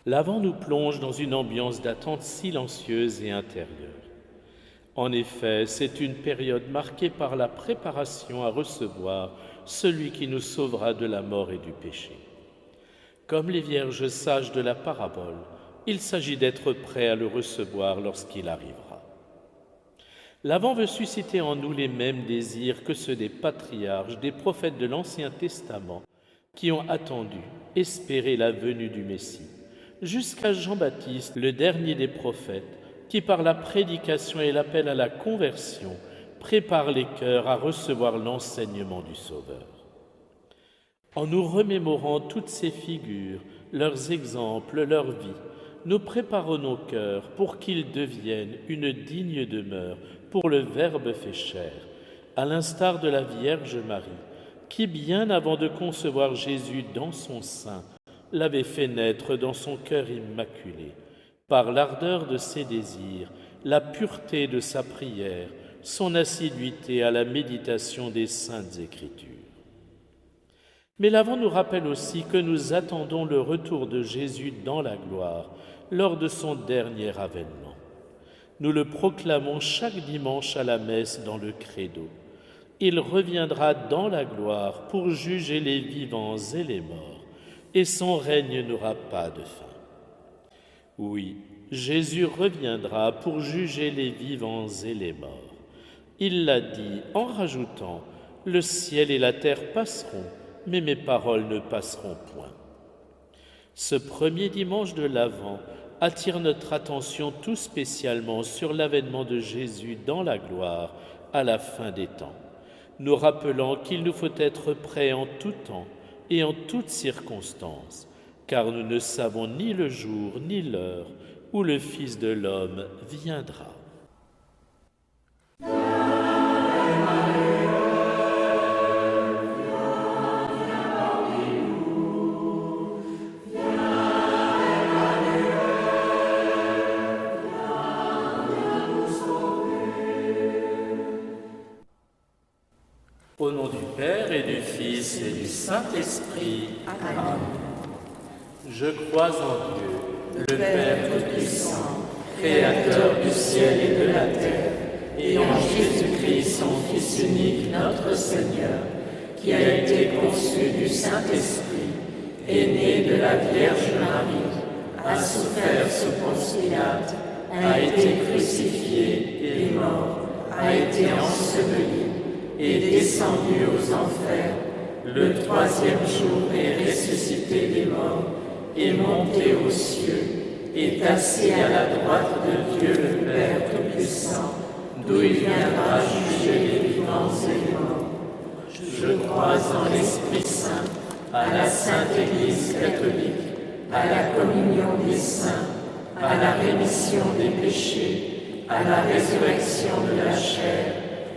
L'Avent nous plonge dans une ambiance d'attente silencieuse et intérieure. En effet, c'est une période marquée par la préparation à recevoir celui qui nous sauvera de la mort et du péché. Comme les vierges sages de la parabole, il s'agit d'être prêt à le recevoir lorsqu'il arrivera. L'Avent veut susciter en nous les mêmes désirs que ceux des patriarches, des prophètes de l'Ancien Testament, qui ont attendu, espéré la venue du Messie, jusqu'à Jean-Baptiste, le dernier des prophètes, qui par la prédication et l'appel à la conversion prépare les cœurs à recevoir l'enseignement du Sauveur. En nous remémorant toutes ces figures, leurs exemples, leur vie, nous préparons nos cœurs pour qu'ils deviennent une digne demeure pour le Verbe fait chair, à l'instar de la Vierge Marie, qui bien avant de concevoir Jésus dans son sein, l'avait fait naître dans son cœur immaculé, par l'ardeur de ses désirs, la pureté de sa prière, son assiduité à la méditation des saintes Écritures. Mais l'Avent nous rappelle aussi que nous attendons le retour de Jésus dans la gloire, lors de son dernier avènement. Nous le proclamons chaque dimanche à la messe dans le Credo. Il reviendra dans la gloire pour juger les vivants et les morts, et son règne n'aura pas de fin. Oui, Jésus reviendra pour juger les vivants et les morts. Il l'a dit en rajoutant « Le ciel et la terre passeront, mais mes paroles ne passeront point ». Ce premier dimanche de l'Avent attire notre attention tout spécialement sur l'avènement de Jésus dans la gloire à la fin des temps, nous rappelant qu'il nous faut être prêts en tout temps et en toutes circonstances, car nous ne savons ni le jour ni l'heure où le Fils de l'homme viendra. Au nom du Père et du Fils et du Saint-Esprit. Amen. Je crois en Dieu, le Père Tout-Puissant, Créateur du ciel et de la terre, et en Jésus-Christ, son Fils unique, notre Seigneur, qui a été conçu du Saint-Esprit, est né de la Vierge Marie, a souffert sous Ponce Pilate, a été crucifié et mort, a été enseveli, est descendu aux enfers, le troisième jour est ressuscité des morts, est monté aux cieux, est assis à la droite de Dieu le Père Tout-Puissant, d'où il viendra juger les vivants et les morts. Je crois en l'Esprit Saint, à la Sainte Église catholique, à la communion des saints, à la rémission des péchés, à la résurrection de la chair,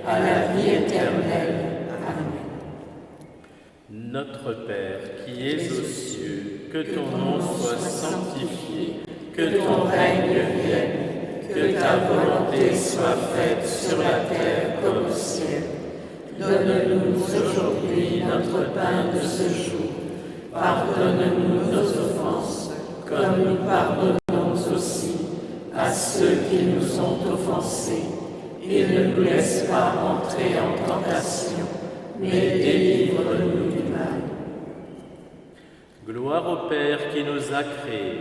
à la vie éternelle. Amen. Notre Père, qui es aux cieux, que ton nom soit sanctifié, que ton règne vienne, que ta volonté soit faite sur la terre comme au ciel. Donne-nous aujourd'hui notre pain de ce jour. Pardonne-nous nos offenses, comme nous pardonnons aussi à ceux qui nous ont offensés. Et ne nous laisse pas entrer en tentation, mais délivre-nous du mal. Gloire au Père qui nous a créés.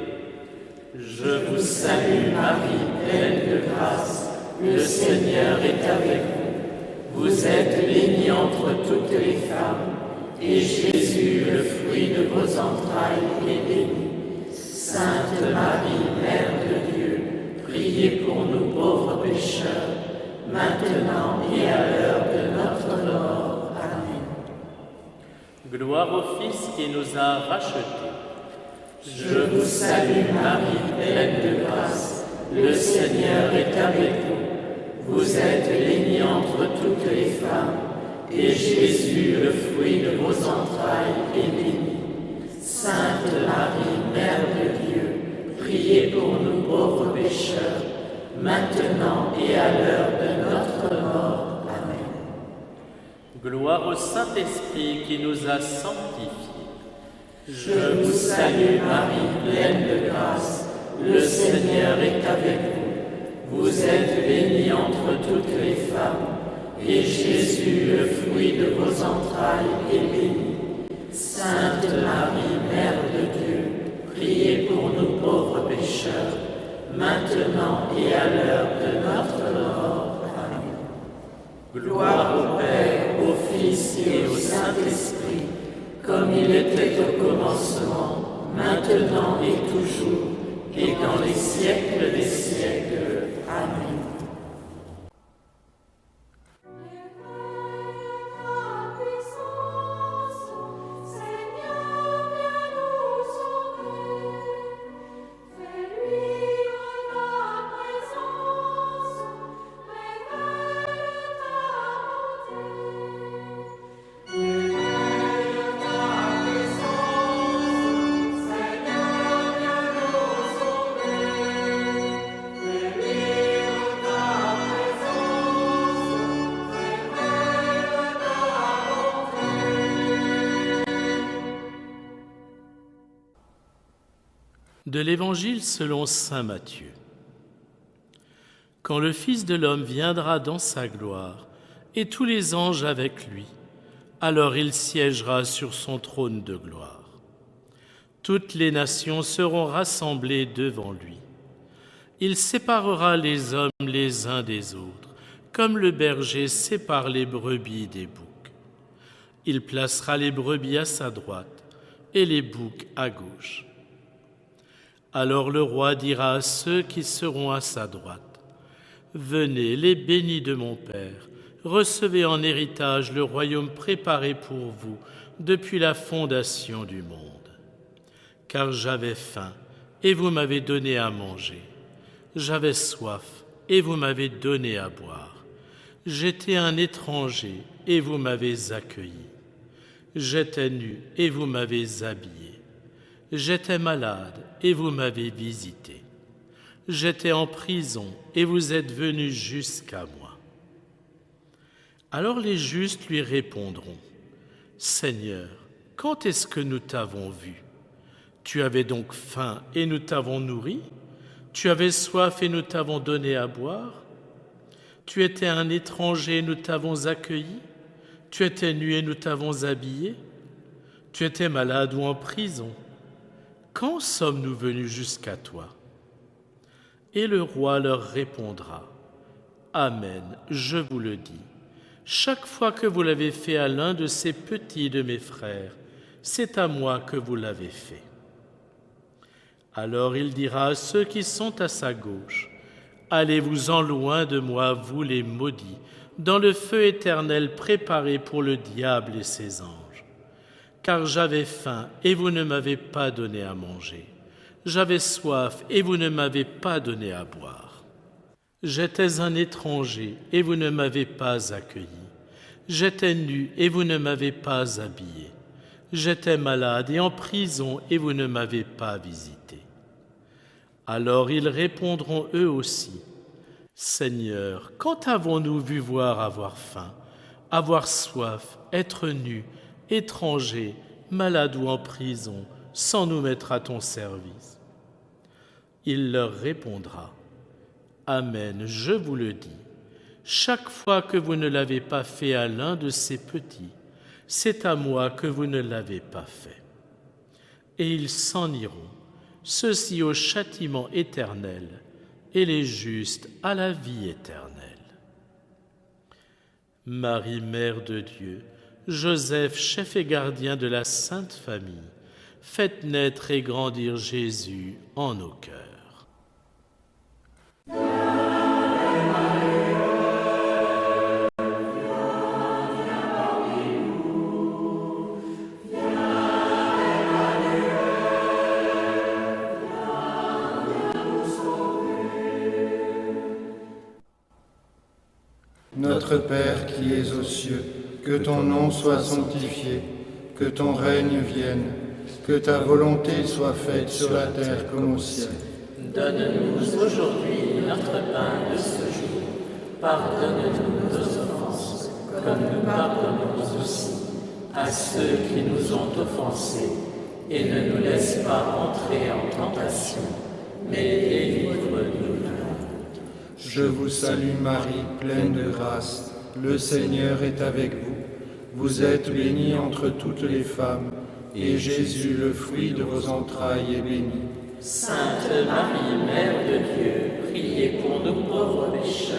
Je vous salue Marie, pleine de grâce, le Seigneur est avec vous. Vous êtes bénie entre toutes les femmes, et Jésus, le fruit de vos entrailles, est béni. Sainte Marie, Mère de Dieu, priez pour nous pauvres pécheurs, maintenant et à l'heure de notre mort. Amen. Gloire au Fils qui nous a rachetés. Je vous salue Marie, pleine de grâce, le Seigneur est avec vous. Vous êtes bénie entre toutes les femmes, et Jésus, le fruit de vos entrailles, est béni. Sainte Marie, Mère de Dieu, priez pour nous pauvres pécheurs, maintenant et à l'heure de notre mort. Amen. Gloire au Saint-Esprit qui nous a sanctifiés. Je vous salue Marie, pleine de grâce, le Seigneur est avec vous. Vous êtes bénie entre toutes les femmes, et Jésus, le fruit de vos entrailles, est béni. Sainte Marie, Mère de Dieu, priez pour nous pauvres pécheurs, maintenant et à l'heure de notre mort. Amen. Gloire au Père, au Fils et au Saint-Esprit, comme il était au commencement, maintenant et toujours, et dans les siècles des siècles. Amen. De l'Évangile selon saint Matthieu. Quand le Fils de l'homme viendra dans sa gloire, et tous les anges avec lui, alors il siégera sur son trône de gloire. Toutes les nations seront rassemblées devant lui. Il séparera les hommes les uns des autres, comme le berger sépare les brebis des boucs. Il placera les brebis à sa droite et les boucs à gauche. Alors le roi dira à ceux qui seront à sa droite, « Venez, les bénis de mon Père, recevez en héritage le royaume préparé pour vous depuis la fondation du monde. Car j'avais faim, et vous m'avez donné à manger. J'avais soif, et vous m'avez donné à boire. J'étais un étranger, et vous m'avez accueilli. J'étais nu, et vous m'avez habillé. J'étais malade, et vous m'avez visité. J'étais en prison, et vous êtes venus jusqu'à moi. » Alors les justes lui répondront, « Seigneur, quand est-ce que nous t'avons vu? Tu avais donc faim, et nous t'avons nourri? Tu avais soif, et nous t'avons donné à boire? Tu étais un étranger, et nous t'avons accueilli? Tu étais nu, et nous t'avons habillé? Tu étais malade ou en prison? Quand sommes-nous venus jusqu'à toi? » Et le roi leur répondra, « Amen, je vous le dis. Chaque fois que vous l'avez fait à l'un de ces petits de mes frères, c'est à moi que vous l'avez fait. » Alors il dira à ceux qui sont à sa gauche, « Allez-vous-en loin de moi, vous les maudits, dans le feu éternel préparé pour le diable et ses anges. Car j'avais faim et vous ne m'avez pas donné à manger. J'avais soif et vous ne m'avez pas donné à boire. J'étais un étranger et vous ne m'avez pas accueilli. J'étais nu et vous ne m'avez pas habillé. J'étais malade et en prison et vous ne m'avez pas visité. » Alors ils répondront eux aussi, « Seigneur, quand avons-nous vu voir avoir faim, avoir soif, être nus, étrangers, malades ou en prison, sans nous mettre à ton service? » Il leur répondra, « Amen, je vous le dis, chaque fois que vous ne l'avez pas fait à l'un de ces petits, c'est à moi que vous ne l'avez pas fait. » Et ils s'en iront, ceux-ci au châtiment éternel, et les justes à la vie éternelle. Marie, Mère de Dieu, Joseph, chef et gardien de la Sainte Famille, faites naître et grandir Jésus en nos cœurs. Notre Père qui es aux cieux, que ton nom soit sanctifié, que ton règne vienne, que ta volonté soit faite sur la terre comme au ciel. Donne-nous aujourd'hui notre pain de ce jour. Pardonne-nous nos offenses, comme nous pardonnons aussi à ceux qui nous ont offensés. et ne nous laisse pas entrer en tentation, mais délivre-nous du mal. Je vous salue Marie, pleine de grâce, le Seigneur est avec vous. Vous êtes bénie entre toutes les femmes, et Jésus, le fruit de vos entrailles, est béni. Sainte Marie, Mère de Dieu, priez pour nous pauvres pécheurs,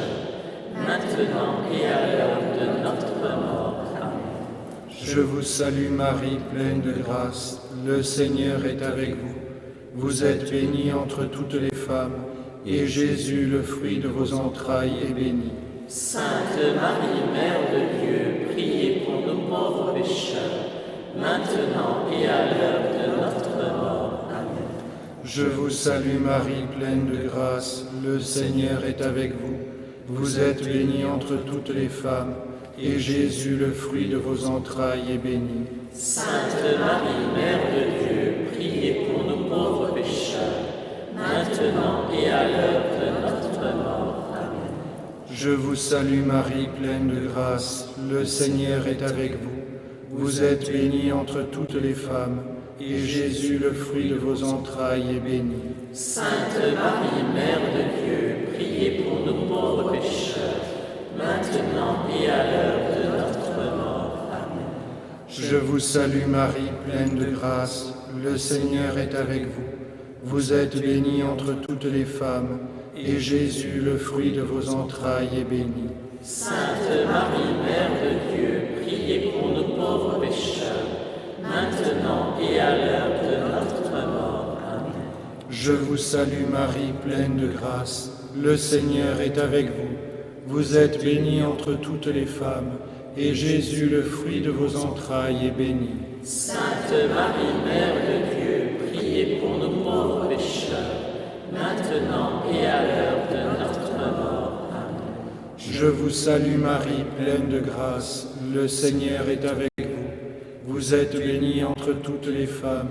maintenant et à l'heure de notre mort. Amen. Je vous salue Marie, pleine de grâce, le Seigneur est avec vous. Vous êtes bénie entre toutes les femmes, et Jésus, le fruit de vos entrailles, est béni. Sainte Marie, Mère de Dieu, priez pour nous pauvres pécheurs, maintenant et à l'heure de notre mort. Amen. Je vous salue Marie, pleine de grâce, le Seigneur est avec vous. Vous êtes bénie entre toutes les femmes, et Jésus, le fruit de vos entrailles, est béni. Sainte Marie, Mère de Dieu, priez pour nous pauvres pécheurs, maintenant et à l'heure de notre mort. Amen. Je vous salue Marie, pleine de grâce, le Seigneur est avec vous. Vous êtes bénie entre toutes les femmes, et Jésus, le fruit de vos entrailles, est béni. Sainte Marie, Mère de Dieu, priez pour nous pauvres pécheurs, maintenant et à l'heure de notre mort. Amen. Je vous salue Marie, pleine de grâce, le Seigneur est avec vous. Vous êtes bénie entre toutes les femmes, et Jésus, le fruit de vos entrailles, est béni. Sainte Marie, Mère de Dieu, priez pour nous pauvres pécheurs, maintenant et à l'heure de notre mort. Amen. Je vous salue Marie, pleine de grâce, le Seigneur est avec vous. Vous êtes bénie entre toutes les femmes, et Jésus, le fruit de vos entrailles, est béni. Sainte Marie, Mère de Dieu, priez pour nous pauvres pécheurs, maintenant et à l'heure de notre mort. Amen. Je vous salue Marie, pleine de grâce, le Seigneur est avec vous. Vous êtes bénie entre toutes les femmes,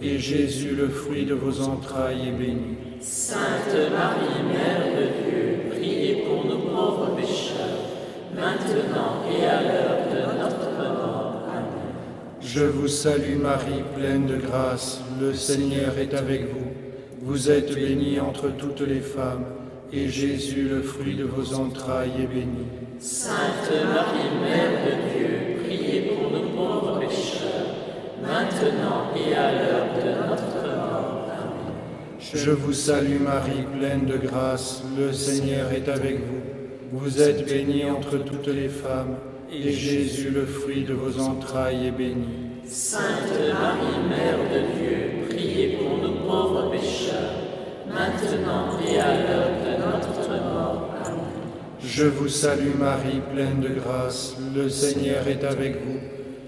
et Jésus, le fruit de vos entrailles, est béni. Sainte Marie, Mère de Dieu, priez pour nous pauvres pécheurs, maintenant et à l'heure de notre mort. Amen. Je vous salue Marie, pleine de grâce, le Seigneur est avec vous. Vous êtes bénie entre toutes les femmes, et Jésus, le fruit de vos entrailles, est béni. Sainte Marie, Mère de Dieu, priez pour nous pauvres pécheurs, maintenant et à l'heure de notre mort. Amen. Je vous salue Marie, pleine de grâce, le Seigneur est avec vous. Vous êtes bénie entre toutes les femmes, et Jésus, le fruit de vos entrailles, est béni. Sainte Marie, Mère de Dieu, priez pour nous pauvres pécheurs, maintenant et à l'heure de notre mort. Amen. Je vous salue Marie, pleine de grâce, le Seigneur est avec vous.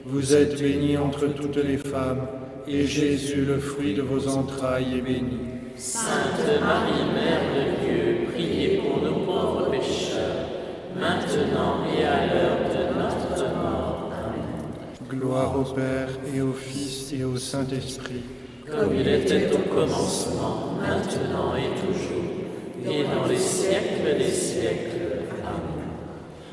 Vous êtes bénie entre toutes les femmes, et Jésus, le fruit de vos entrailles, est béni. Sainte Marie, Mère de Dieu, priez pour nous pauvres pécheurs, maintenant et à l'heure de notre mort. Amen. Gloire au Père, et au Fils, et au Saint-Esprit. Comme il était au commencement, maintenant et toujours, et dans les siècles des siècles. Amen.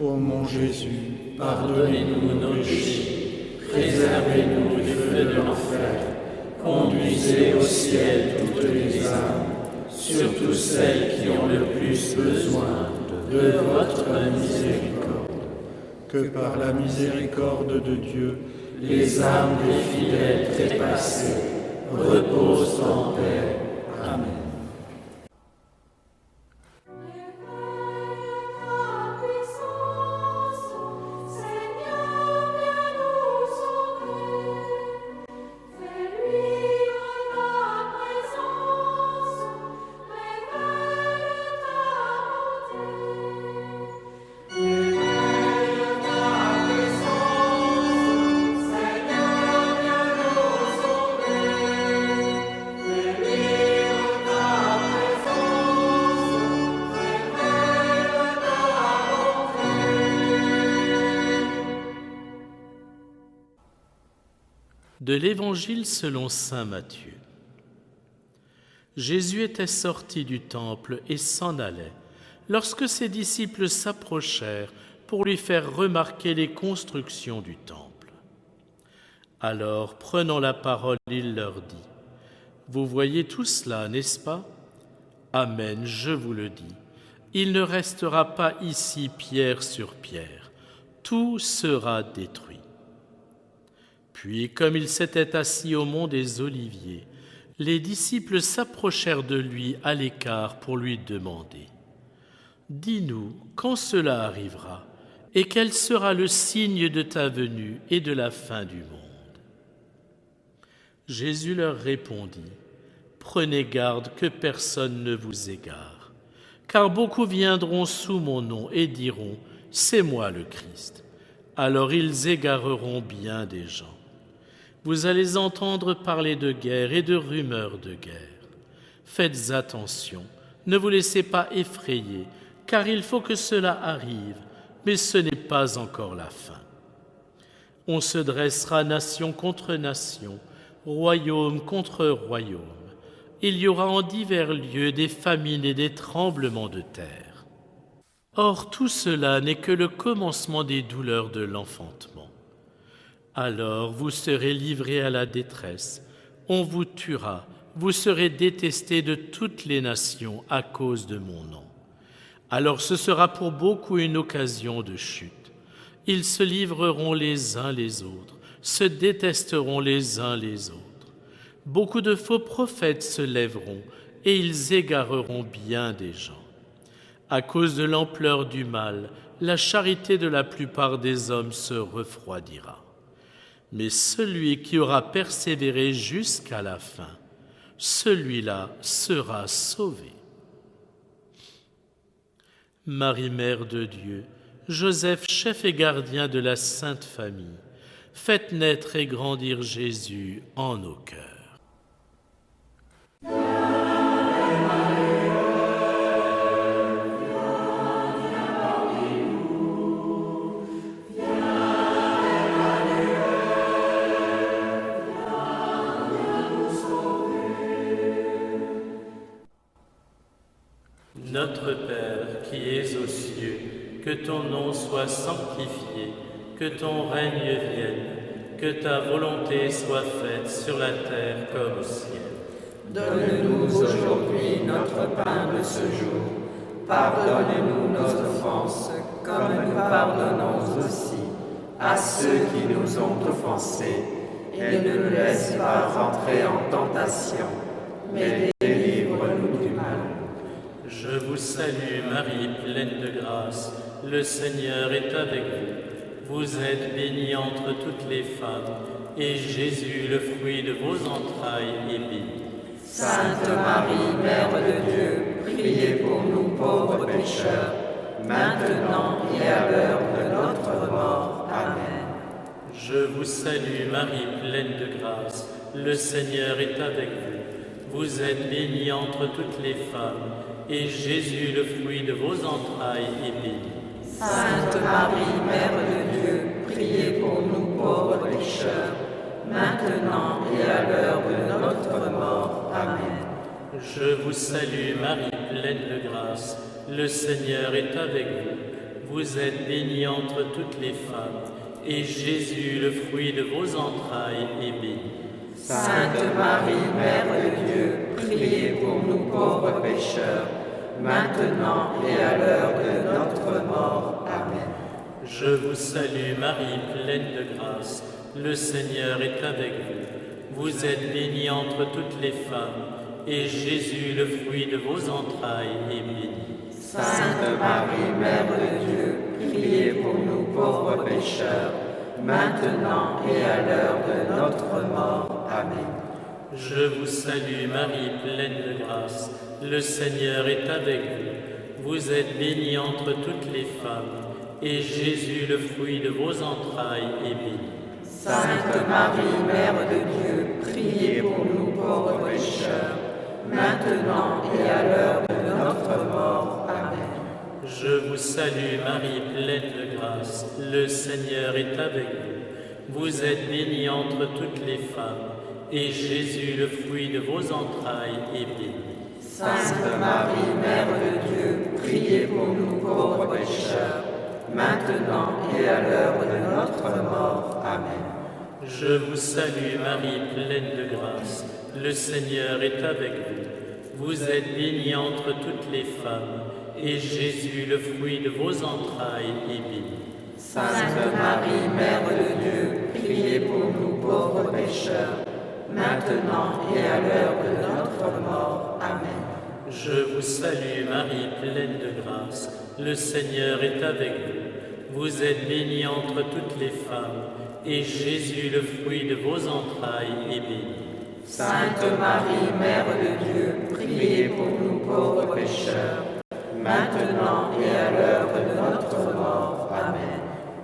Ô mon Jésus, Pardonnez-nous nos péchés, préservez-nous du feu de l'enfer, conduisez au ciel toutes les âmes, surtout celles qui ont le plus besoin de votre miséricorde. que par la miséricorde de Dieu, Les âmes des fidèles trépassés reposent en paix. Amen. De l'Évangile selon saint Matthieu. Jésus était sorti du temple et s'en allait, lorsque ses disciples s'approchèrent pour lui faire remarquer les constructions du temple. Alors, prenant la parole, il leur dit, « Vous voyez tout cela, n'est-ce pas ? Amen, je vous le dis. Il ne restera pas ici pierre sur pierre. Tout sera détruit. » Puis, comme il s'était assis au mont des Oliviers, les disciples s'approchèrent de lui à l'écart pour lui demander, « Dis-nous quand cela arrivera, et quel sera le signe de ta venue et de la fin du monde ?» Jésus leur répondit, « Prenez garde que personne ne vous égare, car beaucoup viendront sous mon nom et diront, « C'est moi le Christ ». Alors ils égareront bien des gens. Vous allez entendre parler de guerre et de rumeurs de guerre. Faites attention, ne vous laissez pas effrayer, car il faut que cela arrive, mais ce n'est pas encore la fin. On se dressera nation contre nation, royaume contre royaume. Il y aura en divers lieux des famines et des tremblements de terre. Or tout cela n'est que le commencement des douleurs de l'enfantement. Alors vous serez livrés à la détresse, on vous tuera, vous serez détestés de toutes les nations à cause de mon nom. Alors ce sera pour beaucoup une occasion de chute. Ils se livreront les uns les autres, se détesteront les uns les autres. Beaucoup de faux prophètes se lèveront et ils égareront bien des gens. À cause de l'ampleur du mal, la charité de la plupart des hommes se refroidira. Mais celui qui aura persévéré jusqu'à la fin, celui-là sera sauvé. Marie, Mère de Dieu, Joseph, chef et gardien de la Sainte Famille, faites naître et grandir Jésus en nos cœurs. Notre Père qui es aux cieux, que ton nom soit sanctifié, que ton règne vienne, que ta volonté soit faite sur la terre comme au ciel. Donne-nous aujourd'hui notre pain de ce jour. Pardonne-nous nos offenses, comme nous pardonnons aussi à ceux qui nous ont offensés. Et ne nous laisse pas rentrer en tentation, mais délivre-nous du mal. Je vous salue Marie, pleine de grâce, le Seigneur est avec vous. Vous êtes bénie entre toutes les femmes, et Jésus, le fruit de vos entrailles, est béni. Sainte Marie, Mère de Dieu, priez pour nous pauvres pécheurs, maintenant et à l'heure de notre mort. Amen. Je vous salue Marie, pleine de grâce, le Seigneur est avec vous. Vous êtes bénie entre toutes les femmes, et Jésus, le fruit de vos entrailles, est béni. Sainte Marie, Mère de Dieu, priez pour nous pauvres pécheurs, maintenant et à l'heure de notre mort. Amen. Je vous salue Marie, pleine de grâce, le Seigneur est avec vous. Vous êtes bénie entre toutes les femmes, et Jésus, le fruit de vos entrailles, est béni. Sainte Marie, Mère de Dieu, priez pour nous pauvres pécheurs, maintenant et à l'heure de notre mort. Amen. Je vous salue Marie, pleine de grâce, le Seigneur est avec vous. Vous êtes bénie entre toutes les femmes, et Jésus, le fruit de vos entrailles, est béni. Sainte Marie, Mère de Dieu, priez pour nous pauvres pécheurs, maintenant et à l'heure de notre mort. Amen. Je vous salue Marie, pleine de grâce, le Seigneur est avec vous. Vous êtes bénie entre toutes les femmes, et Jésus, le fruit de vos entrailles, est béni. Sainte Marie, Mère de Dieu, priez pour nous pauvres pécheurs, maintenant et à l'heure de notre mort. Amen. Je vous salue Marie, pleine de grâce, le Seigneur est avec vous. Vous êtes bénie entre toutes les femmes, et Jésus, le fruit de vos entrailles, est béni. Sainte Marie, Mère de Dieu, priez pour nous pauvres pécheurs, maintenant et à l'heure de notre mort. Amen. Je vous salue Marie, pleine de grâce. Le Seigneur est avec vous. Vous êtes bénie entre toutes les femmes, et Jésus, le fruit de vos entrailles, est béni. Sainte Marie, Mère de Dieu, priez pour nous pauvres pécheurs, maintenant et à l'heure de notre mort. Amen. Je vous salue Marie, pleine de grâce. Le Seigneur est avec vous. Vous êtes bénie entre toutes les femmes, et Jésus, le fruit de vos entrailles, est béni. Sainte Marie, Mère de Dieu, priez pour nous pauvres pécheurs, maintenant et à l'heure de notre mort. Amen.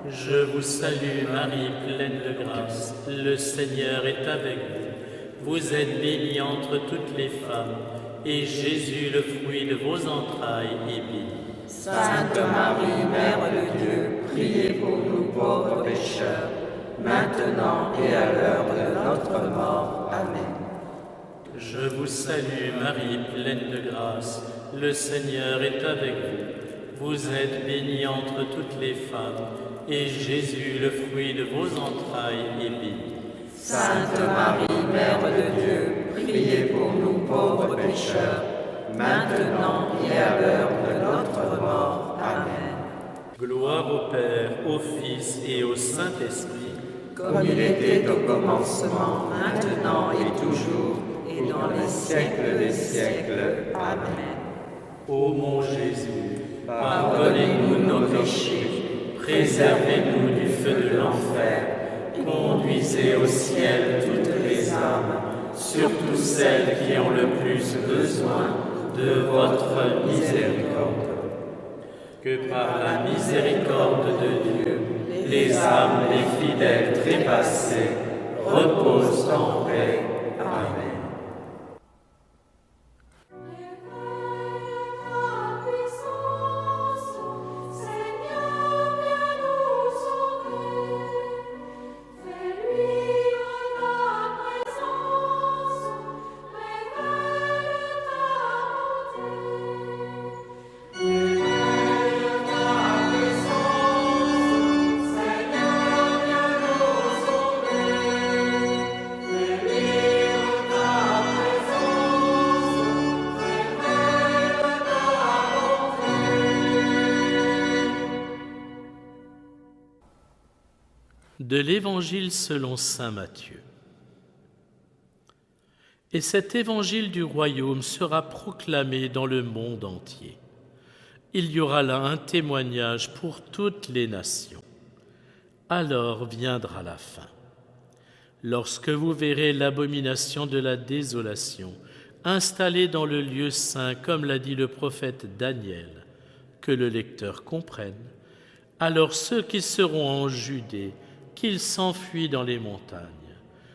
Je vous salue Marie, pleine de grâce. Le Seigneur est avec vous. Vous êtes bénie entre toutes les femmes, et Jésus, le fruit de vos entrailles, est béni. Sainte Marie, Mère de Dieu, priez pour nous pauvres pécheurs, maintenant et à l'heure de notre mort. Amen. Je vous salue Marie, pleine de grâce. Le Seigneur est avec vous. Vous êtes bénie entre toutes les femmes, et Jésus, le fruit de vos entrailles, est béni. Sainte Marie, Mère de Dieu, priez pour nous pauvres pécheurs, maintenant et à l'heure de notre mort. Amen. Gloire au Père, au Fils et au Saint-Esprit, comme il était au commencement, maintenant et toujours, et dans les siècles des siècles. Amen. Ô mon Jésus, pardonnez-nous nos péchés, préservez-nous du feu de l'enfer, conduisez au ciel toutes les âmes, surtout celles qui ont le plus besoin de votre miséricorde. Que par la miséricorde de Dieu, les âmes des fidèles trépassés reposent en paix. Amen. De l'Évangile selon saint Matthieu. Et cet évangile du royaume sera proclamé dans le monde entier. Il y aura là un témoignage pour toutes les nations. Alors viendra la fin. Lorsque vous verrez l'abomination de la désolation installée dans le lieu saint, comme l'a dit le prophète Daniel, que le lecteur comprenne, alors ceux qui seront en Judée, qu'il s'enfuit dans les montagnes.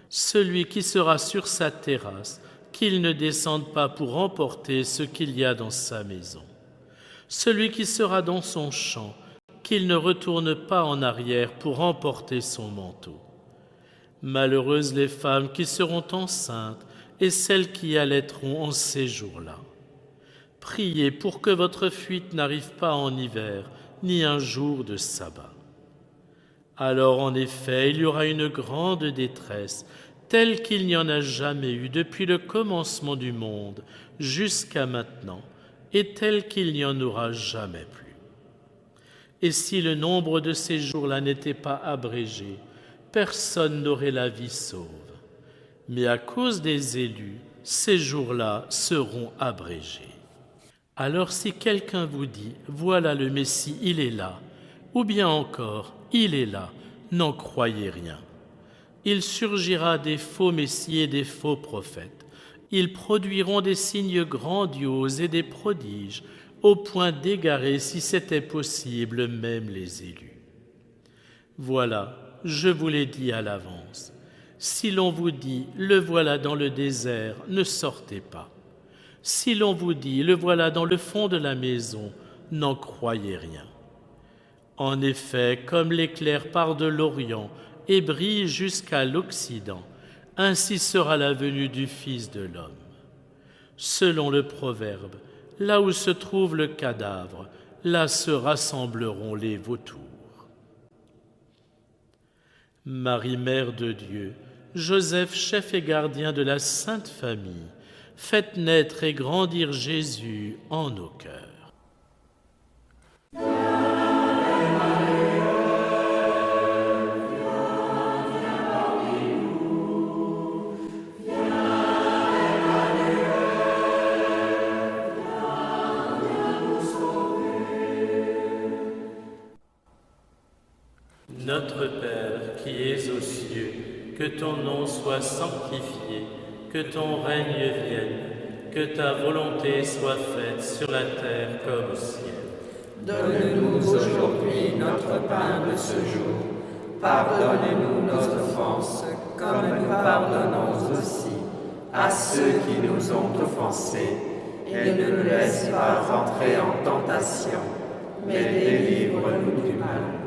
Celui qui sera sur sa terrasse, qu'il ne descende pas pour emporter ce qu'il y a dans sa maison. Celui qui sera dans son champ, qu'il ne retourne pas en arrière pour emporter son manteau. Malheureuses les femmes qui seront enceintes et celles qui allaiteront en ces jours-là. Priez pour que votre fuite n'arrive pas en hiver, ni un jour de sabbat. Alors en effet, il y aura une grande détresse, telle qu'il n'y en a jamais eu depuis le commencement du monde jusqu'à maintenant, et telle qu'il n'y en aura jamais plus. Et si le nombre de ces jours-là n'était pas abrégé, personne n'aurait la vie sauve. Mais à cause des élus, ces jours-là seront abrégés. Alors si quelqu'un vous dit « Voilà le Messie, il est là », ou bien encore « Il est là », n'en croyez rien. Il surgira des faux messies et des faux prophètes. Ils produiront des signes grandioses et des prodiges, au point d'égarer, si c'était possible, même les élus. Voilà, je vous l'ai dit à l'avance. Si l'on vous dit « Le voilà dans le désert », ne sortez pas. Si l'on vous dit « Le voilà dans le fond de la maison », n'en croyez rien. En effet, comme l'éclair part de l'Orient et brille jusqu'à l'Occident, ainsi sera la venue du Fils de l'homme. Selon le proverbe, là où se trouve le cadavre, là se rassembleront les vautours. Marie, Mère de Dieu, Joseph, chef et gardien de la Sainte Famille, faites naître et grandir Jésus en nos cœurs. Notre Père qui es aux cieux, que ton nom soit sanctifié, que ton règne vienne, que ta volonté soit faite sur la terre comme au ciel. Donne-nous aujourd'hui notre pain de ce jour. Pardonne-nous nos offenses, comme nous pardonnons aussi à ceux qui nous ont offensés. Et ne nous laisse pas entrer en tentation, mais délivre-nous du mal.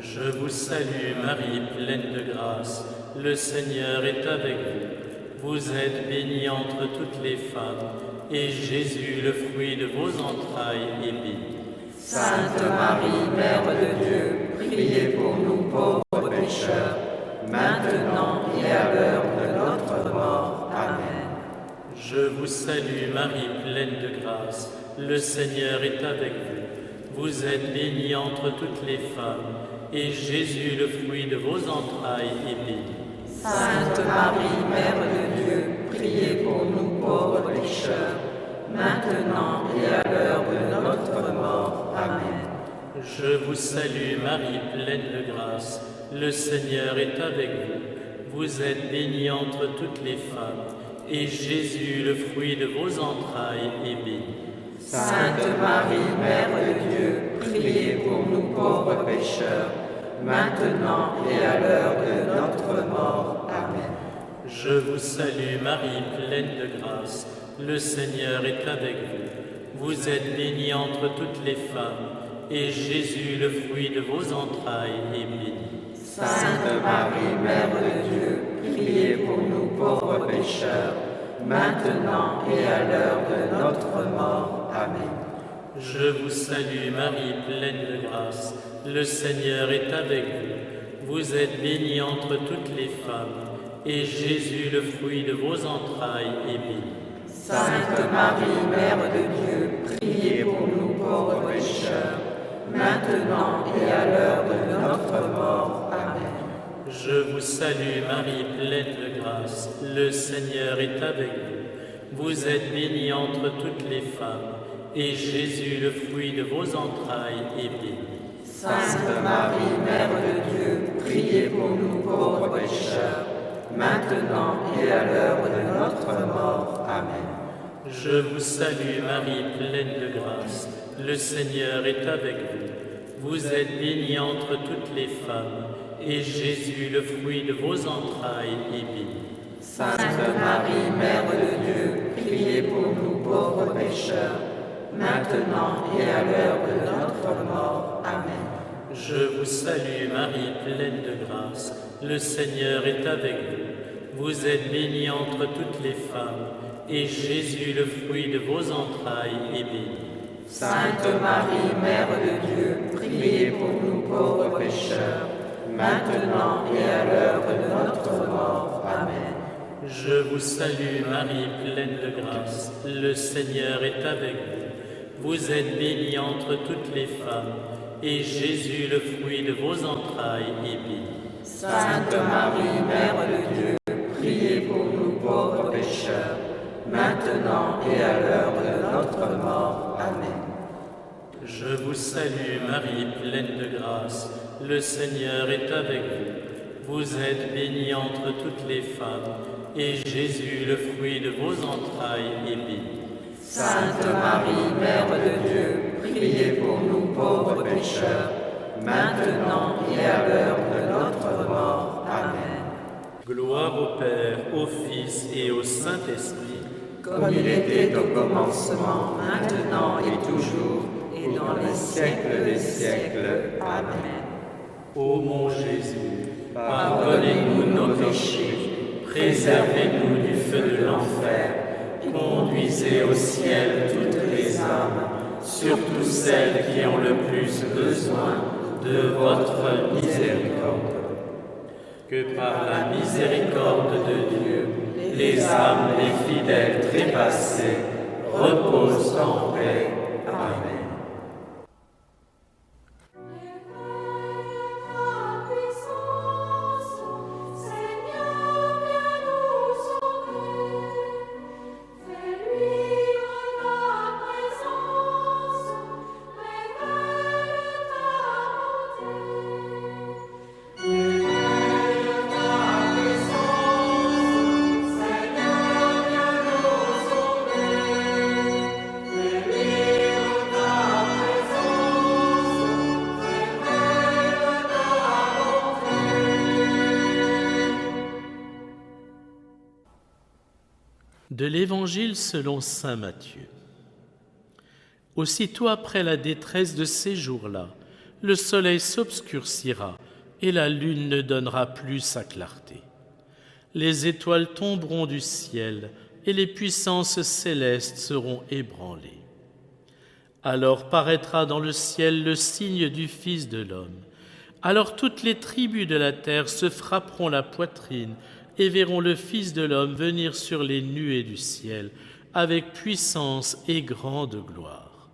Je vous salue Marie, pleine de grâce, le Seigneur est avec vous. Vous êtes bénie entre toutes les femmes, et Jésus, le fruit de vos entrailles, est béni. Sainte Marie, Mère de Dieu, priez pour nous pauvres pécheurs, maintenant et à l'heure de notre mort. Amen. Je vous salue Marie, pleine de grâce, le Seigneur est avec vous. Vous êtes bénie entre toutes les femmes, et Jésus, le fruit de vos entrailles, est béni. Sainte Marie, Mère de Dieu, priez pour nous pauvres pécheurs, maintenant et à l'heure de notre mort. Amen. Je vous salue Marie, pleine de grâce, le Seigneur est avec vous. Vous êtes bénie entre toutes les femmes, et Jésus, le fruit de vos entrailles, est béni. Sainte Marie, Mère de Dieu, priez pour nous pauvres pécheurs, maintenant et à l'heure de notre mort. Amen. Je vous salue Marie, pleine de grâce, le Seigneur est avec vous. Vous êtes bénie entre toutes les femmes, et Jésus, le fruit de vos entrailles, est béni. Sainte Marie, Mère de Dieu, priez pour nous pauvres pécheurs, maintenant et à l'heure de notre mort. Amen. Je vous salue Marie, pleine de grâce, le Seigneur est avec vous. Vous êtes bénie entre toutes les femmes, et Jésus, le fruit de vos entrailles, est béni. Sainte Marie, Mère de Dieu, priez pour nous pauvres pécheurs, maintenant et à l'heure de notre mort. Amen. Je vous salue Marie, pleine de grâce, le Seigneur est avec vous. Vous êtes bénie entre toutes les femmes, et Jésus, le fruit de vos entrailles, est béni. Sainte Marie, Mère de Dieu, priez pour nous pauvres pécheurs, maintenant et à l'heure de notre mort. Amen. Je vous salue Marie, pleine de grâce, le Seigneur est avec vous. Vous êtes bénie entre toutes les femmes, et Jésus, le fruit de vos entrailles, est béni. Sainte Marie, Mère de Dieu, priez pour nous pauvres pécheurs, maintenant et à l'heure de notre mort. Amen. Je vous salue Marie, pleine de grâce, le Seigneur est avec vous. Vous êtes bénie entre toutes les femmes, et Jésus, le fruit de vos entrailles, est béni. Sainte Marie, Mère de Dieu, priez pour nous pauvres pécheurs, maintenant et à l'heure de notre mort. Amen. Je vous salue Marie, pleine de grâce, le Seigneur est avec vous. Vous êtes bénie entre toutes les femmes, et Jésus, le fruit de vos entrailles, est béni. Sainte Marie, Mère de Dieu, priez pour nous pauvres pécheurs, maintenant et à l'heure de notre mort. Amen. Je vous salue Marie, pleine de grâce, le Seigneur est avec vous. Vous êtes bénie entre toutes les femmes, et Jésus, le fruit de vos entrailles, est béni. Sainte Marie, Mère de Dieu, priez pour nous pauvres pécheurs, maintenant et à l'heure de notre mort. Amen. Gloire au Père, au Fils et au Saint-Esprit, comme il était au commencement, maintenant et toujours, et dans les siècles des siècles. Amen. Ô mon Jésus, pardonnez-nous nos péchés, préservez-nous du feu de l'enfer, conduisez au ciel toutes les âmes, surtout celles qui ont le plus besoin de votre miséricorde. que par la miséricorde de Dieu, les âmes des fidèles trépassés reposent en paix. Amen. De l'Évangile selon saint Matthieu. Aussitôt après la détresse de ces jours-là, le soleil s'obscurcira et la lune ne donnera plus sa clarté. Les étoiles tomberont du ciel et les puissances célestes seront ébranlées. Alors paraîtra dans le ciel le signe du Fils de l'homme. Alors toutes les tribus de la terre se frapperont la poitrine et verront le Fils de l'homme venir sur les nuées du ciel avec puissance et grande gloire.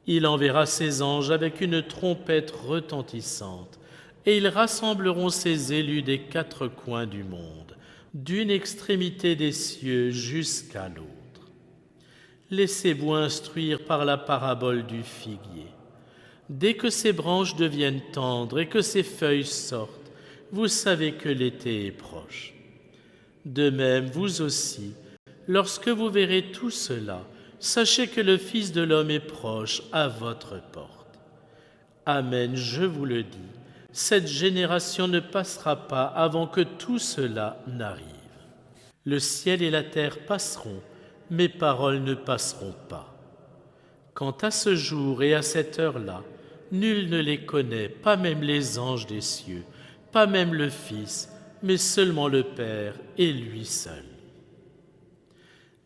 Il enverra ses anges avec une trompette retentissante, et ils rassembleront ses élus des quatre coins du monde, d'une extrémité des cieux jusqu'à l'autre. Laissez-vous instruire par la parabole du figuier. Dès que ses branches deviennent tendres et que ses feuilles sortent, vous savez que l'été est proche. De même, vous aussi, lorsque vous verrez tout cela, sachez que le Fils de l'homme est proche à votre porte. Amen, je vous le dis, cette génération ne passera pas avant que tout cela n'arrive. Le ciel et la terre passeront, mes paroles ne passeront pas. Quant à ce jour et à cette heure-là, nul ne les connaît, pas même les anges des cieux, pas même le Fils, mais seulement le Père et lui seul.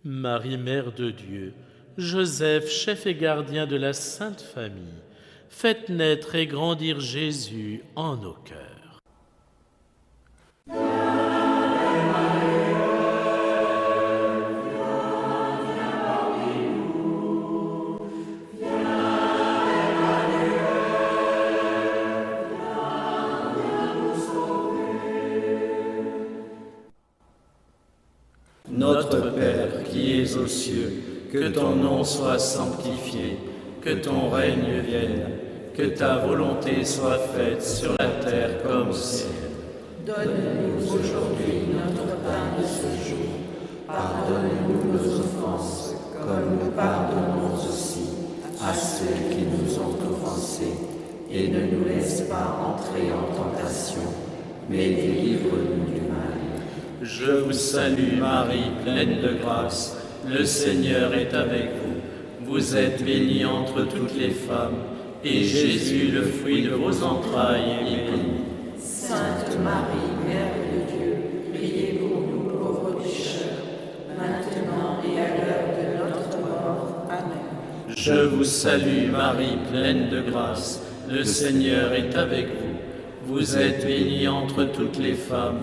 Marie, Mère de Dieu, Joseph, chef et gardien de la Sainte Famille, faites naître et grandir Jésus en nos cœurs. Notre Père qui es aux cieux, que ton nom soit sanctifié, que ton règne vienne, que ta volonté soit faite sur la terre comme au ciel. Donne-nous aujourd'hui notre pain de ce jour. Pardonne-nous nos offenses, comme nous pardonnons aussi à ceux qui nous ont offensés. Et ne nous laisse pas entrer en tentation, mais délivre-nous du mal. Je vous salue Marie, pleine de grâce, le Seigneur est avec vous. Vous êtes bénie entre toutes les femmes, et Jésus, le fruit de vos entrailles, est béni. Sainte Marie, Mère de Dieu, priez pour nous pauvres pécheurs, maintenant et à l'heure de notre mort. Amen. Je vous salue Marie, pleine de grâce, le Seigneur est avec vous. Vous êtes bénie entre toutes les femmes,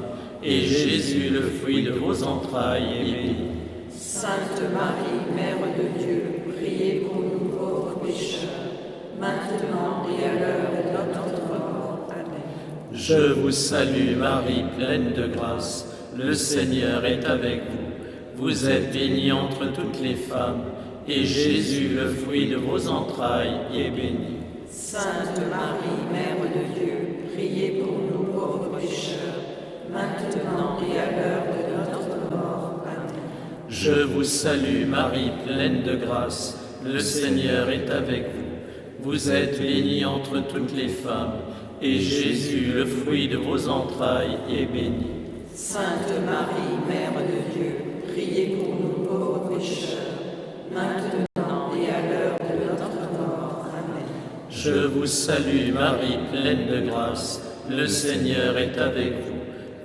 et Jésus, le fruit de vos entrailles, est béni. Sainte Marie, Mère de Dieu, priez pour nous pauvres pécheurs, maintenant et à l'heure de notre mort. Amen. Je vous salue Marie, pleine de grâce, le Seigneur est avec vous. Vous êtes bénie entre toutes les femmes, et Jésus, le fruit de vos entrailles, est béni. Sainte Marie, Mère de Dieu, priez pour nous pauvres pécheurs, maintenant et à l'heure de notre mort. Amen. Je vous salue Marie, pleine de grâce, le Seigneur est avec vous. Vous êtes bénie entre toutes les femmes, et Jésus, le fruit de vos entrailles, est béni. Sainte Marie, Mère de Dieu, priez pour nous pauvres pécheurs, maintenant et à l'heure de notre mort. Amen. Je vous salue Marie, pleine de grâce, le Seigneur est avec vous.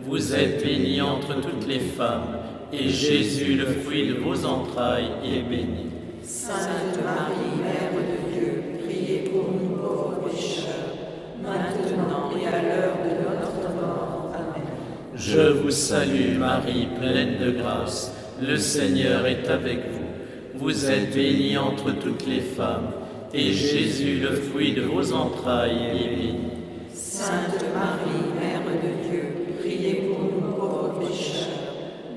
Vous êtes bénie entre toutes les femmes, et Jésus, le fruit de vos entrailles, est béni. Sainte Marie, Mère de Dieu, priez pour nous pauvres pécheurs, maintenant et à l'heure de notre mort. Amen. Je vous salue Marie, pleine de grâce, le Seigneur est avec vous. Vous êtes bénie entre toutes les femmes, et Jésus, le fruit de vos entrailles, est béni. Sainte Marie, Mère de Dieu, priez pour nous pauvres pécheurs,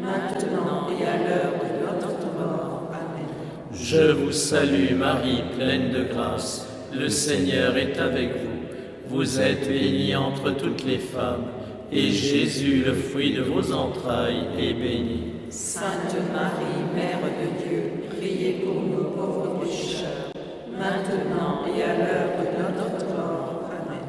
maintenant et à l'heure de notre mort. Amen. Je vous salue Marie, pleine de grâce, le Seigneur est avec vous. Vous êtes bénie entre toutes les femmes, et Jésus, le fruit de vos entrailles, est béni. Sainte Marie, Mère de Dieu, priez pour nous pauvres pécheurs, maintenant et à l'heure de notre mort. Amen.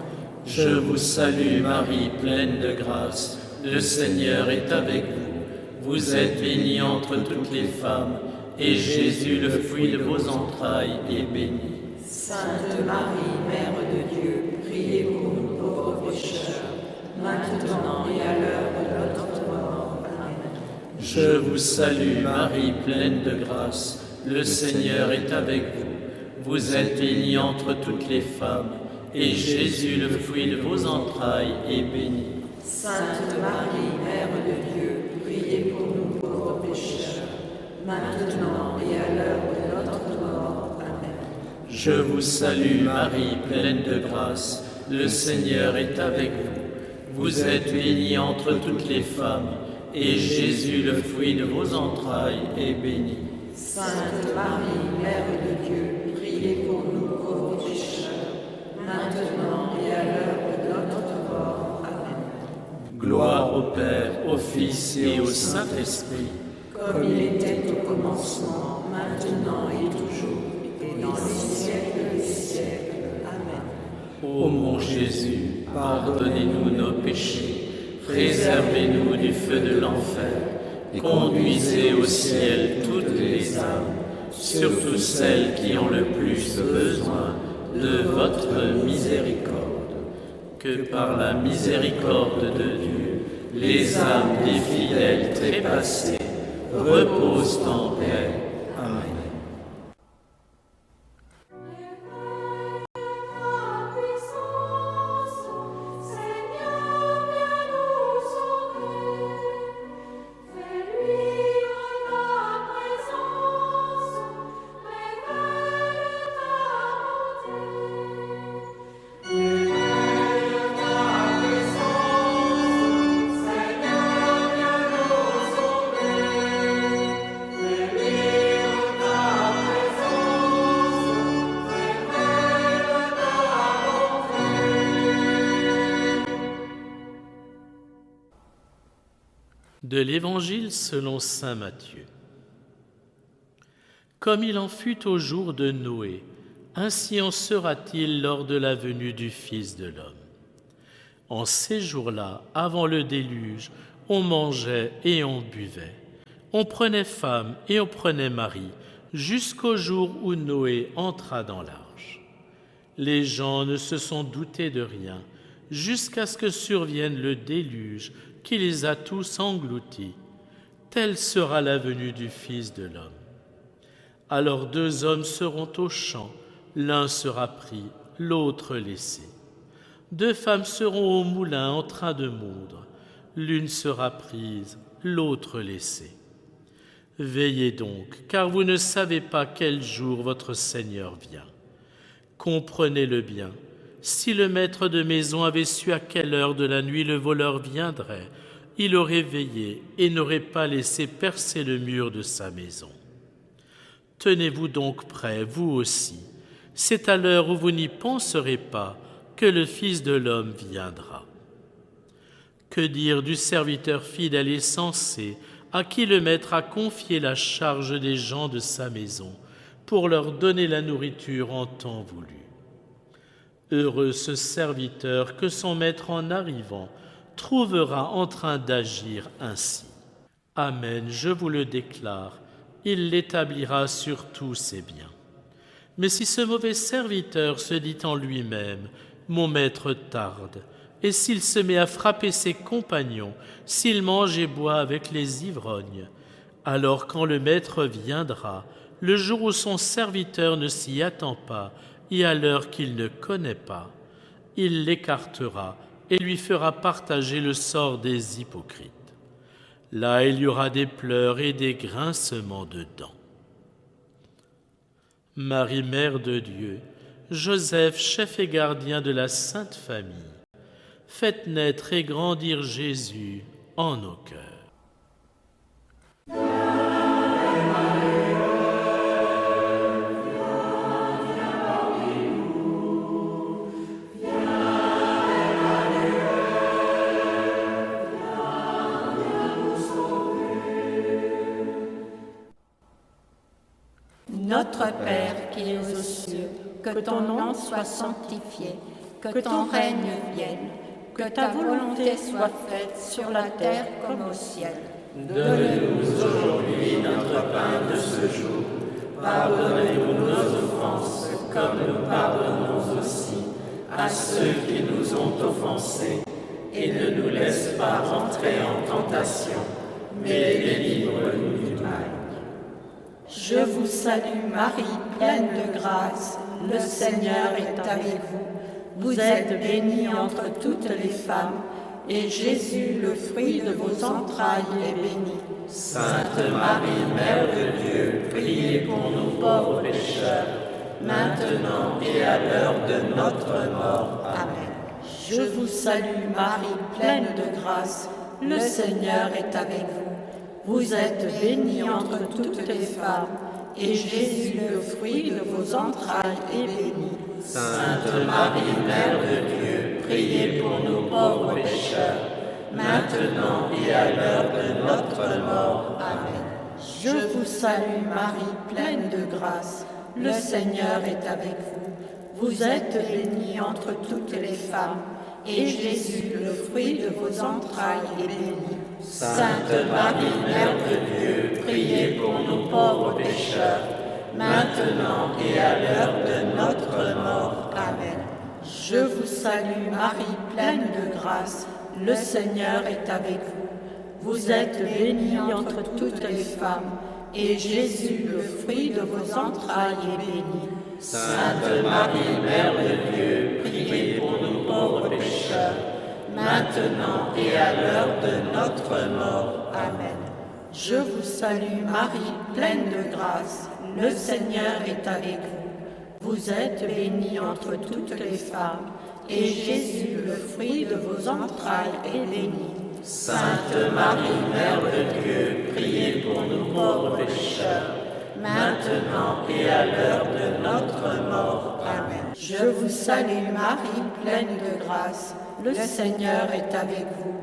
Je vous salue Marie, pleine de grâce, le Seigneur est avec vous. Vous êtes bénie entre toutes les femmes, et Jésus, le fruit de vos entrailles, est béni. Sainte Marie, Mère de Dieu, priez pour nous pauvres pécheurs, maintenant et à l'heure de notre mort. Amen. Je vous salue Marie, pleine de grâce, le Seigneur est avec vous. Vous êtes bénie entre toutes les femmes, et Jésus, le fruit de vos entrailles, est béni. Sainte Marie, Mère de Dieu, priez pour nous pauvres pécheurs, maintenant et à l'heure de notre mort. Amen. Je vous salue Marie, pleine de grâce, le Seigneur est avec vous. Vous êtes bénie entre toutes les femmes, et Jésus, le fruit de vos entrailles, est béni. Sainte Marie, Mère de Dieu, priez pour nous pauvres pécheurs, maintenant et à l'heure de notre mort. Amen. Gloire au Père, au Fils et au Saint-Esprit, comme il était au commencement, maintenant et toujours, et dans les siècles des siècles. Amen. Ô mon Jésus, pardonnez-nous nos péchés, préservez-nous du feu de l'enfer, et conduisez au ciel toutes les âmes, surtout celles qui ont le plus besoin de votre miséricorde. Que par la miséricorde de Dieu, les âmes des fidèles trépassés reposent en paix. Amen. De l'Évangile selon saint Matthieu. Comme il en fut au jour de Noé, ainsi en sera-t-il lors de la venue du Fils de l'homme. En ces jours-là, avant le déluge, on mangeait et on buvait. On prenait femme et on prenait mari, jusqu'au jour où Noé entra dans l'arche. Les gens ne se sont doutés de rien, jusqu'à ce que survienne le déluge qui les a tous engloutis. Telle sera la venue du Fils de l'homme. Alors 2 hommes seront au champ, l'un sera pris, l'autre laissé. 2 femmes seront au moulin en train de moudre, l'une sera prise, l'autre laissée. Veillez donc, car vous ne savez pas quel jour votre Seigneur vient. Comprenez-le bien. Si le maître de maison avait su à quelle heure de la nuit le voleur viendrait, il aurait veillé et n'aurait pas laissé percer le mur de sa maison. Tenez-vous donc prêts, vous aussi. C'est à l'heure où vous n'y penserez pas que le Fils de l'homme viendra. Que dire du serviteur fidèle et sensé à qui le maître a confié la charge des gens de sa maison pour leur donner la nourriture en temps voulu? Heureux ce serviteur que son maître en arrivant trouvera en train d'agir ainsi. Amen, je vous le déclare, il l'établira sur tous ses biens. Mais si ce mauvais serviteur se dit en lui-même « Mon maître tarde », et s'il se met à frapper ses compagnons, s'il mange et boit avec les ivrognes, alors quand le maître viendra, le jour où son serviteur ne s'y attend pas, et à l'heure qu'il ne connaît pas, il l'écartera et lui fera partager le sort des hypocrites. Là, il y aura des pleurs et des grincements de dents. Marie, Mère de Dieu, Joseph, chef et gardien de la Sainte Famille, faites naître et grandir Jésus en nos cœurs. Notre Père qui es aux cieux, que ton nom soit sanctifié, que ton règne vienne, que ta volonté soit faite sur la terre comme au ciel. Donne-nous aujourd'hui notre pain de ce jour. Pardonne-nous nos offenses, comme nous pardonnons aussi à ceux qui nous ont offensés. Et ne nous laisse pas entrer en tentation, mais délivre-nous du mal. Je vous salue Marie, pleine de grâce, le Seigneur est avec vous. Vous êtes bénie entre toutes les femmes, et Jésus, le fruit de vos entrailles, est béni. Sainte Marie, Mère de Dieu, priez pour nous pauvres pécheurs, maintenant et à l'heure de notre mort. Amen. Je vous salue Marie, pleine de grâce, le Seigneur est avec vous. Vous êtes bénie entre toutes les femmes, et Jésus, le fruit de vos entrailles, est béni. Sainte Marie, Mère de Dieu, priez pour nous pauvres pécheurs, maintenant et à l'heure de notre mort. Amen. Je vous salue Marie, pleine de grâce, le Seigneur est avec vous. Vous êtes bénie entre toutes les femmes, et Jésus, le fruit de vos entrailles, est béni. Sainte Marie, Mère de Dieu, priez pour nous pauvres pécheurs, maintenant et à l'heure de notre mort. Amen. Je vous salue Marie, pleine de grâce, le Seigneur est avec vous. Vous êtes bénie entre toutes les femmes, et Jésus, le fruit de vos entrailles, est béni. Sainte Marie, Mère de Dieu, priez pour nous pauvres pécheurs, maintenant et à l'heure de notre mort. Amen. Je vous salue Marie, pleine de grâce, le Seigneur est avec vous. Vous êtes bénie entre toutes les femmes, et Jésus, le fruit de vos entrailles, est béni. Sainte Marie, Mère de Dieu, priez pour nous pauvres pécheurs, maintenant et à l'heure de notre mort. Amen. Je vous salue Marie, pleine de grâce, le Seigneur est avec vous.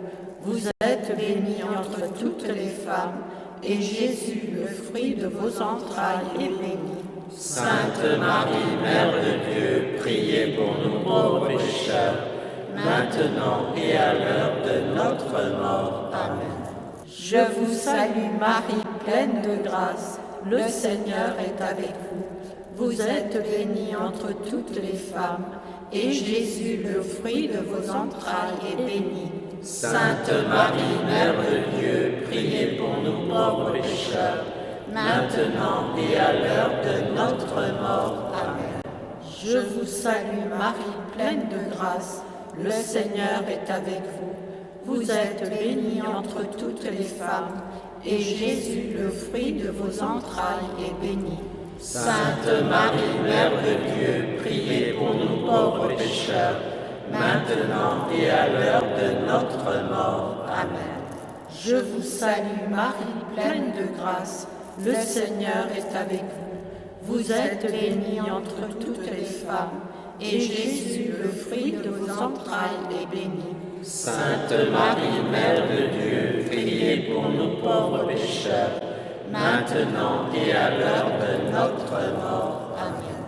Vous êtes bénie entre toutes les femmes, et Jésus, le fruit de vos entrailles, est béni. Sainte Marie, Mère de Dieu, priez pour nous pauvres pécheurs, maintenant et à l'heure de notre mort. Amen. Je vous salue Marie, pleine de grâce, le Seigneur est avec vous. Vous êtes bénie entre toutes les femmes, et Jésus, le fruit de vos entrailles, est béni. Sainte Marie, Mère de Dieu, priez pour nous pauvres pécheurs, maintenant et à l'heure de notre mort. Amen. Je vous salue Marie, pleine de grâce, le Seigneur est avec vous. Vous êtes bénie entre toutes les femmes, et Jésus, le fruit de vos entrailles, est béni. Sainte Marie, Mère de Dieu, priez pour nous pauvres pécheurs, maintenant et à l'heure de notre mort. Amen. Je vous salue Marie, pleine de grâce, le Seigneur est avec vous. Vous êtes bénie entre toutes les femmes, et Jésus, le fruit de vos entrailles, est béni. Sainte Marie, Mère de Dieu, priez pour nous pauvres pécheurs, maintenant et à l'heure de notre mort. Amen.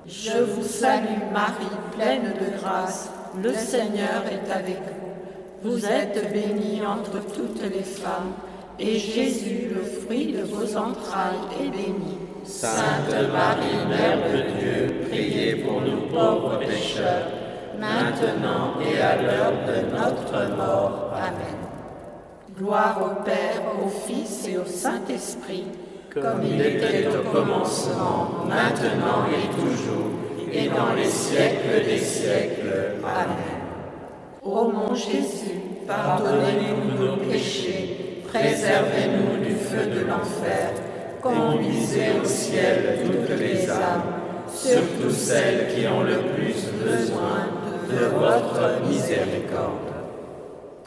Je vous salue Marie, pleine de grâce, le Seigneur est avec vous. Vous êtes bénie entre toutes les femmes, et Jésus, le fruit de vos entrailles, est béni. Sainte Marie, Mère de Dieu, priez pour nous pauvres pécheurs, maintenant et à l'heure de notre mort. Amen. Gloire au Père, au Fils et au Saint-Esprit, comme il était au commencement, maintenant et toujours, et dans les siècles des siècles. Amen. Ô mon Jésus, pardonnez-nous nos péchés, préservez-nous du feu de l'enfer, conduisez au ciel toutes les âmes, surtout celles qui ont le plus besoin de votre miséricorde.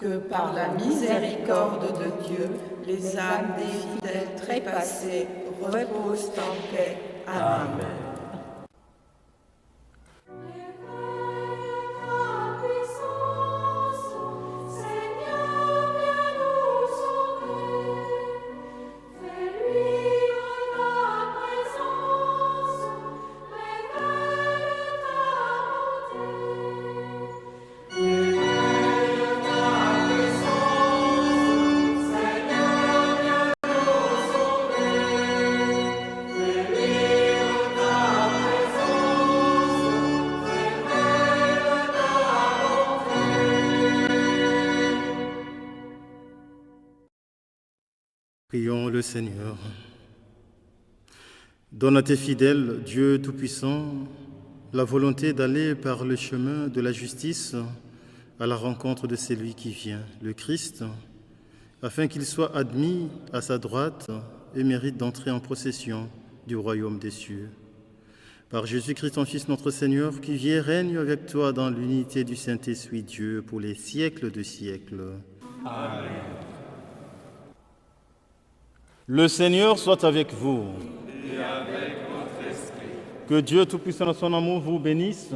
Que par la miséricorde de Dieu, les âmes des fidèles trépassés reposent en paix. Amen. Prions le Seigneur. Donne à tes fidèles, Dieu Tout-Puissant, la volonté d'aller par le chemin de la justice à la rencontre de celui qui vient, le Christ, afin qu'il soit admis à sa droite et mérite d'entrer en possession du royaume des cieux. Par Jésus-Christ, ton Fils, notre Seigneur, qui vit et règne avec toi dans l'unité du Saint-Esprit, Dieu, pour les siècles de siècles. Amen. Le Seigneur soit avec vous. Et avec votre esprit. Que Dieu Tout-Puissant dans son amour vous bénisse,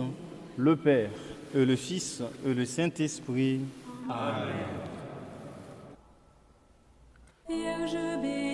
le Père et le Fils et le Saint-Esprit. Amen. Vierge bénie,